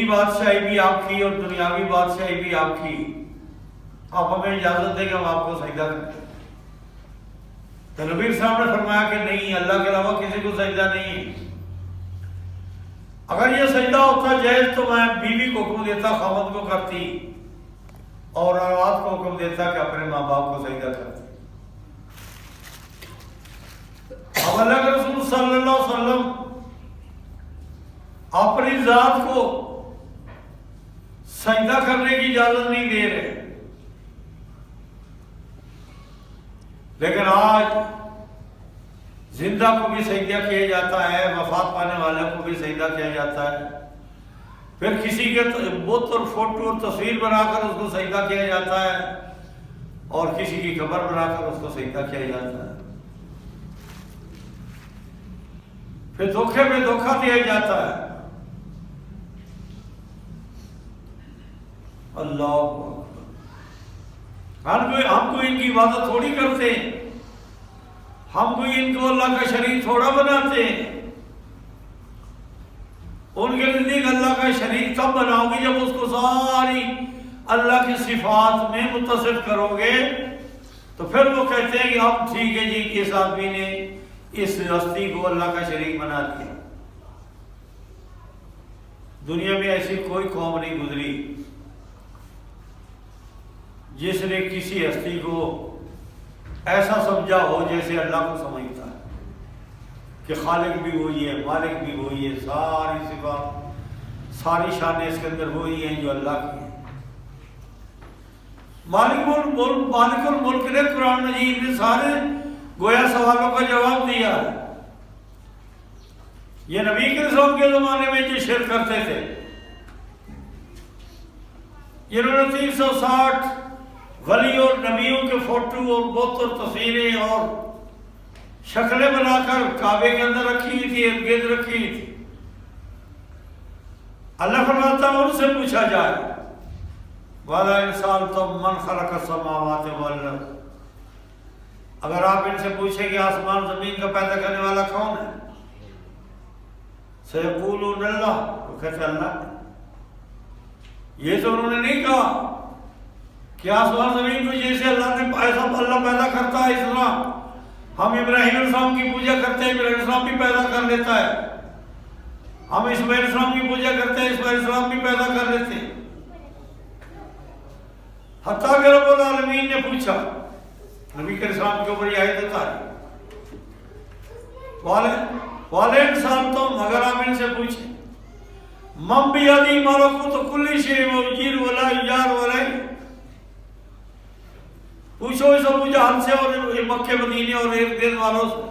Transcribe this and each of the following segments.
دینی بادشاہی بھی آپ کی اور دنیاوی بادشاہی بھی آپ کی، آپ ہمیں اجازت دیں کہ ہم آپ کو سجدہ کریں۔ تو نبی صاحب نے فرمایا کہ نہیں، اللہ کے علاوہ کسی کو سجدہ نہیں ہے۔ اگر یہ سجدہ ہوتا جائز تو میں بیوی کو حکم دیتا خاوند کو کرتی، اور اولاد کو حکم دیتا کہ اپنے ماں باپ کو سجدہ کرتی۔ اب اللہ کے رسول صلی اللہ علیہ وسلم اپنی ذات کو سجدہ کرنے کی اجازت نہیں دے رہے، لیکن آج زندہ کو بھی سجدہ کیا جاتا ہے، وفات پانے والے کو بھی سجدہ کیا جاتا ہے، پھر کسی کے بت اور فوٹو اور تصویر بنا کر اس کو سجدہ کیا جاتا ہے، اور کسی کی قبر بنا کر اس کو سجدہ کیا جاتا ہے، پھر دھوکے میں دھوکہ دیا جاتا ہے۔ اللہ ہم کو ان کی عبادت تھوڑی کرتے ہیں، ہم کو ان کو اللہ کا شریک تھوڑا بناتے ہیں۔ ان کے نزدیک اللہ کا شریک تب بناؤ گے جب اس کو ساری اللہ کی صفات میں متصف کرو گے، تو پھر وہ کہتے ہیں کہ اب ٹھیک ہے جی، اس آدمی نے اس ہستی کو اللہ کا شریک بنا دیا۔ دنیا میں ایسی کوئی قوم نہیں گزری جس نے کسی ہستی کو ایسا سمجھا ہو جیسے اللہ کو سمجھتا ہے، کہ خالق بھی وہی ہے، مالک بھی وہی ہے، ساری صفات ساری شانیں اس کے اندر وہی ہیں جو اللہ کی ہیں۔ مالک الملک نے قرآن مجید میں سارے گویا سوالوں کا جواب دیا ہے۔ یہ نبی کے رسول کے زمانے میں جو شرک کرتے تھے، جنہوں نے 360 ولی اور نبیوں کے فوٹو اور بت اور تصویریں اور شکلیں بنا کر کعبے کے اندر رکھی ہوئی تھی، ارد گرد رکھی ہوئی تھی، اللہ فرماتا ہے ان سے پوچھا جائے وَلَا إِن سَأَلْتُم مَّن خَلَقَ السَّمَاوَاتِ وَالْأَرْضَ، اگر آپ ان سے پوچھیں کہ آسمان زمین کا پیدا کرنے والا کون ہے، سَيَقُولُونَ اللَّهُ، وہ کہتے اللہ۔ یہ تو انہوں نے نہیں کہا کہ آسمان زمین کو جیسے اللہ نے ایسا اللہ پیدا کرتا ہے اس طرح ہم ابراہیم علیہ السلام کی پوجا کرتے ہیں، ابراہیم علیہ السلام بھی پیدا کر لیتا ہے، ہم اسماعیل علیہ السلام کی پوجا کرتے ہیں، اسماعیل علیہ السلام بھی پیدا کر لیتے ہیں۔ حتیٰ کہ رب العالمین نے پوچھا، نبی کے اسلام کے اوپر یہ آیت ہے، والے انسان تم، اگر آپ ان سے پوچھیں من بیدی ملکوت کل شیء یجیر ولا یجار ولا، پوچھو اس ابو جہل سے اور مکے مدینے اور ارد گرد والوں سے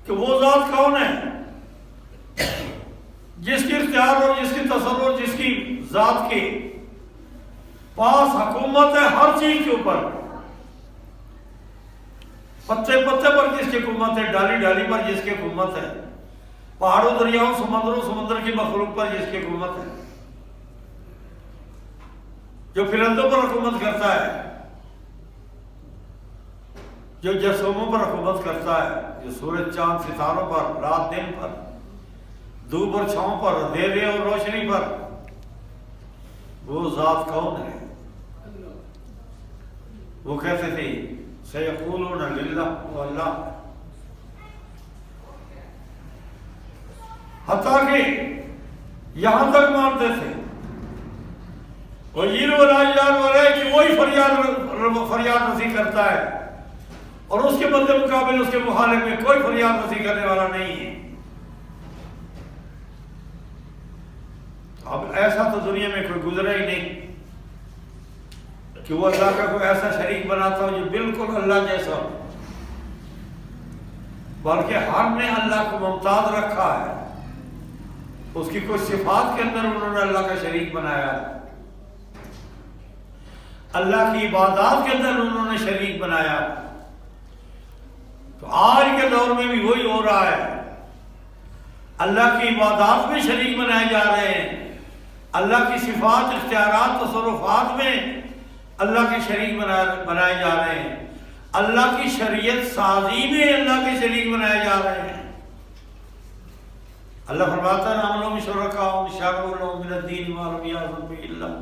کہ وہ ذات کون ہے جس کی اختیار اور جس کی تصرف، جس کی ذات کے پاس حکومت ہے ہر چیز کے اوپر، پتے پتے پر جس کی حکومت ہے، ڈالی ڈالی پر جس کی حکومت ہے، پہاڑوں دریاؤں سمندروں سمندر کی مخلوق پر جس کی حکومت ہے، جو پرندوں پر حکومت کرتا ہے، جو جسوموں پر حکومت کرتا ہے، جو سورج چاند ستاروں پر، رات دن پر، دھوپ اور چھاؤں پر، اندھیرے اور روشنی پر، وہ ذات کون ہے؟ وہ کہتے تھے سیقولون للہ، وہ اللہ۔ حتیٰ کہ یہاں تک مانتے تھے وَيِّرُ وَلَا يَجْعَلُ وَلَا، کہ وہی فریاد رسی کرتا ہے، اور اس کے بدلے مقابل اس کے مخالف میں کوئی فریاد رسی کرنے والا نہیں ہے۔ اب ایسا تو دنیا میں کوئی گزرا ہی نہیں کہ وہ اللہ کا کوئی ایسا شریک بناتا ہو جو بالکل اللہ جیسا ہو، بلکہ ہر نے اللہ کو ممتاز رکھا ہے، اس کی کچھ صفات کے اندر انہوں نے اللہ کا شریک بنایا ہے، اللہ کی عبادات کے اندر انہوں نے شریک بنایا۔ تو آج کے دور میں بھی وہی ہو رہا ہے، اللہ کی عبادات میں شریک بنائے جا رہے ہیں، اللہ کی صفات، اختیارات، تصرفات میں اللہ کے شریک بنائے جا رہے ہیں، اللہ کی شریعت سازی میں اللہ کے شریک بنائے جا رہے ہیں۔ اللہ فرماتا ہے ام لہم شرکاء شرعوا لہم من الدین ما لم یأذن بہ اللہ،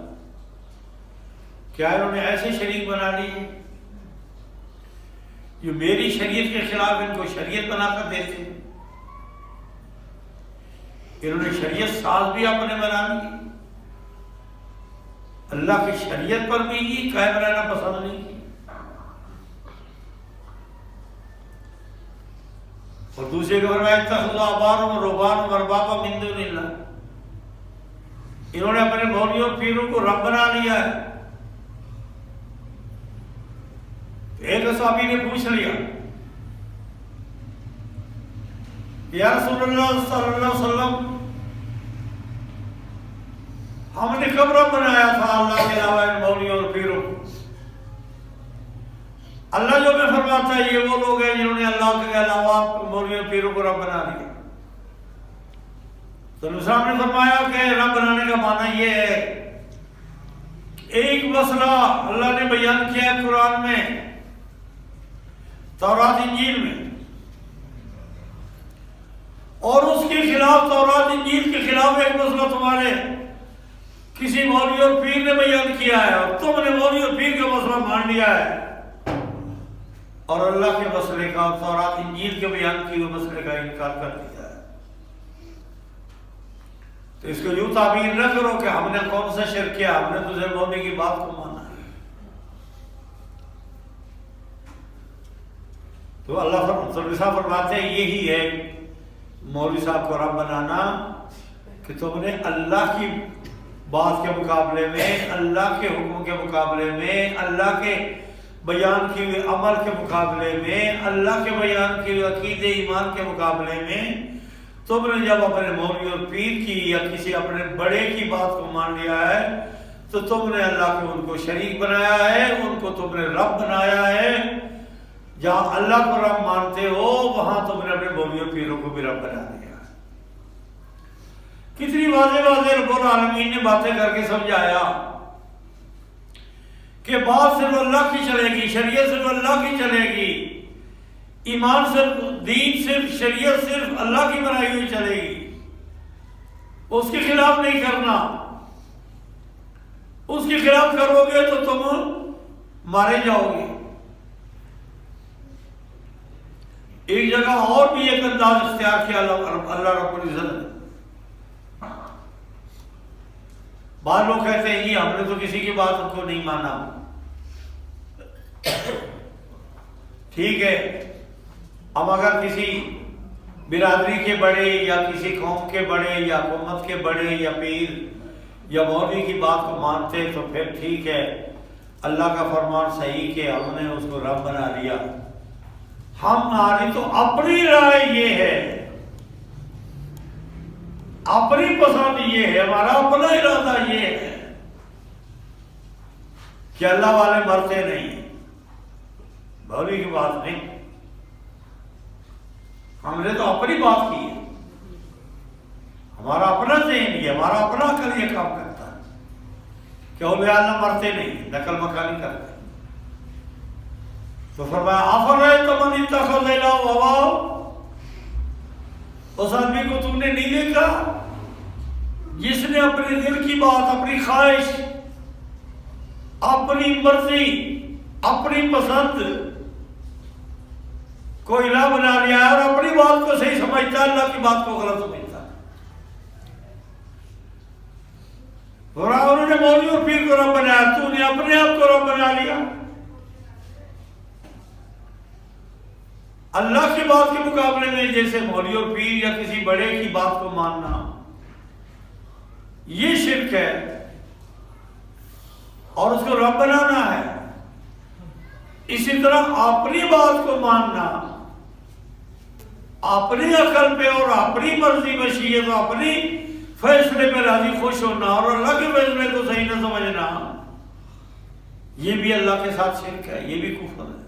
کیا انہوں نے ایسے شریک بنا لی جو میری شریعت کے خلاف ان کو شریعت بنا کر دیتے ہیں؟ انہوں نے شریعت ساز بھی اپنے بنا لی، اللہ کی شریعت پر بھی ہی قائم رہنا پسند نہیں کی، اور دوسرے کو فرمایا اتخذوا احبارهم ورهبانهم اربابا من دون اللہ، انہوں نے اپنے مولویوں اور پیروں کو رب بنا لیا ہے۔ ایک صحابی نے پوچھ لیا یا رسول اللہ صلی اللہ علیہ وسلم، ہم نے کب رب بنایا تھا اللہ کے علاوہ ان مولویوں اور پیروں کو؟ اللہ جو میں فرماتا ہے یہ وہ لوگ ہیں جنہوں نے اللہ کے علاوہ مولویوں اور پیروں کو رب بنا لیا۔ تو نبی صاحب نے فرمایا کہ رب بنانے کا معنی یہ ہے کہ ایک مسئلہ اللہ نے بیان کیا ہے قرآن میں، تورات انجیل میں، اور اس کے خلاف تورات انجیل کے خلاف ایک مسئلہ تمہارے کسی مولوی اور پیر نے بیان کیا ہے، اور تم نے مولوی اور پیر کا مسئلہ مان لیا ہے، اور اللہ کے مسئلے کا اور تورات انجیل کے بیان کیے ہوئے مسئلے کا انکار کر دیا ہے۔ تو اس کو یوں تعبیر نہ کرو کہ ہم نے کون سا شرک کیا، ہم نے تجھے مولوی کی بات کو مانا ہے۔ تو اللہ صاحب فرماتے ہیں یہی ہے مولوی صاحب کو رب بنانا، کہ تم نے اللہ کی بات کے مقابلے میں، اللہ کے حکم کے مقابلے میں، اللہ کے بیان کیے ہوئے عمل کے مقابلے میں، اللہ کے بیان کیے ہوئے عقیدے ایمان کے مقابلے میں تم نے جب اپنے مولوی اور پیر کی یا کسی اپنے بڑے کی بات کو مان لیا ہے تو تم نے اللہ کے ان کو شریک بنایا ہے، ان کو تم نے رب بنایا ہے۔ جہاں اللہ کو رب مانتے ہو وہاں تم نے اپنے مولوی اور پیروں کو بھی رب بنا دیا۔ کتنی واضح واضح رب العالمین نے باتیں کر کے سمجھایا کہ بات صرف اللہ کی چلے گی، شریعت صرف اللہ کی چلے گی، ایمان صرف، دین صرف، شریعت صرف اللہ کی بنائی ہوئی چلے گی، اس کے خلاف نہیں کرنا، اس کے خلاف کرو گے تو تم مارے جاؤ گے۔ ایک جگہ اور بھی ایک انداز اختیار کیا اللہ رب العزت نے۔ بعض لوگ کہتے ہیں جی ہم نے تو کسی کی بات کو نہیں مانا۔ ٹھیک ہے، اب اگر کسی برادری کے بڑے یا کسی قوم کے بڑے یا حکومت کے بڑے یا پیر یا مولوی کی بات کو مانتے تو پھر ٹھیک ہے، اللہ کا فرمان صحیح کہ ہم نے اس کو رب بنا لیا۔ ہماری تو اپنی رائے یہ ہے، اپنی پسند یہ ہے، ہمارا اپنا ارادہ یہ ہے کہ اللہ والے مرتے نہیں، مولوی کی بات نہیں، ہم نے تو اپنی بات کی ہے، ہمارا اپنا ذہن یہ، ہمارا اپنا عقل یہ کام کرتا ہے کہ اولیاء اللہ مرتے نہیں، نقل مکانی کرتے۔ تو فرمایا افرأیت من اتخذ الہہ ہواہ، اس آدمی کو تم نے نہیں دیکھا جس نے اپنے دل کی بات، اپنی خواہش، اپنی مرضی، اپنی پسند کو الہ بنا لیا ہے اور اپنی بات کو صحیح سمجھتا ہے، اللہ کی بات کو غلط سمجھتا ہے۔ اور انہوں نے مولوی اور پیر کو رب بنایا، تو نے اپنے آپ کو رب بنا لیا۔ اللہ کی بات کے مقابلے میں جیسے مولوی اور پیر یا کسی بڑے کی بات کو ماننا یہ شرک ہے، اور اس کو رب بنانا ہے۔ اسی طرح اپنی بات کو ماننا، اپنی عقل پہ اور اپنی مرضی مشیت اور اپنی فیصلے پہ راضی خوش ہونا اور اللہ کے فیصلے کو صحیح نہ سمجھنا، یہ بھی اللہ کے ساتھ شرک ہے، یہ بھی کفر ہے۔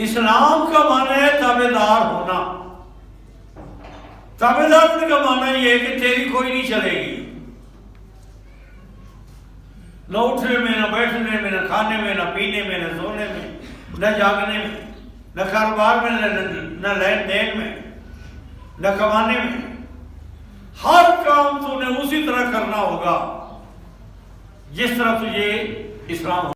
اسلام کا معنی ہے تابعدار ہونا۔ تابعدار ہونے کا معنی یہ ہے کہ تیری کوئی نہیں چلے گی، نہ اٹھنے میں، نہ بیٹھنے میں، نہ کھانے میں، نہ پینے میں، نہ سونے میں، نہ جاگنے میں، نہ کاروبار میں، نہ لین دین میں، نہ کمانے میں. ہر کام تو نے اسی طرح کرنا ہوگا جس طرح تجھے اسلام